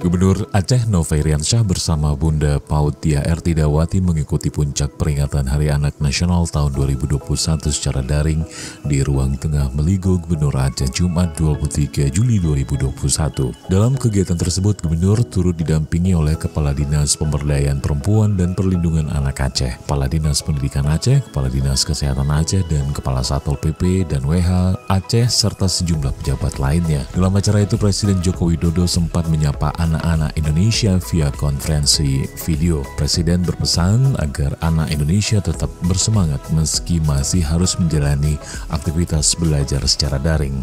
Gubernur Aceh Nofriansyah bersama Bunda Pautia Ertidawati mengikuti puncak peringatan Hari Anak Nasional tahun 2021 secara daring di Ruang Tengah Meligo Gubernur Aceh Jumat 23 Juli 2021. Dalam kegiatan tersebut, Gubernur turut didampingi oleh Kepala Dinas Pemberdayaan Perempuan dan Perlindungan Anak Aceh, Kepala Dinas Pendidikan Aceh, Kepala Dinas Kesehatan Aceh, dan Kepala Satpol PP dan WH Aceh serta sejumlah pejabat lainnya. Dalam acara itu, Presiden Joko Widodo sempat menyapa anak-anak Indonesia via konferensi video. Presiden berpesan agar anak Indonesia tetap bersemangat meski masih harus menjalani aktivitas belajar secara daring.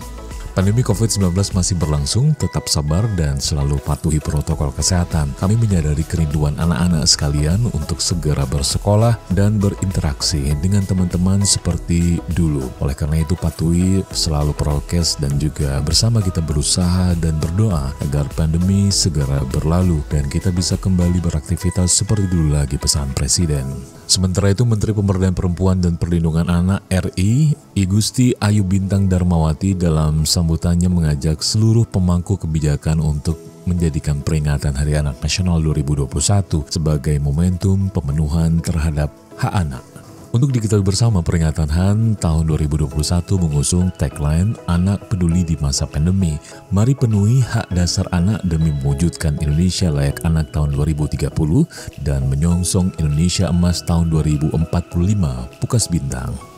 Pandemi COVID-19 masih berlangsung, tetap sabar dan selalu patuhi protokol kesehatan. Kami menyadari kerinduan anak-anak sekalian untuk segera bersekolah dan berinteraksi dengan teman-teman seperti dulu. Oleh karena itu, patuhi selalu prokes dan juga bersama kita berusaha dan berdoa agar pandemi segera berlalu dan kita bisa kembali beraktivitas seperti dulu lagi, pesan Presiden. Sementara itu, Menteri Pemberdayaan Perempuan dan Perlindungan Anak RI, I Gusti Ayu Bintang Darmawati dalam sambutannya mengajak seluruh pemangku kebijakan untuk menjadikan peringatan Hari Anak Nasional 2021 sebagai momentum pemenuhan terhadap hak anak. Untuk diketahui bersama, peringatan HAN tahun 2021 mengusung tagline Anak Peduli di Masa Pandemi. Mari penuhi hak dasar anak demi mewujudkan Indonesia layak anak tahun 2030 dan menyongsong Indonesia Emas tahun 2045. Pukas Bintang.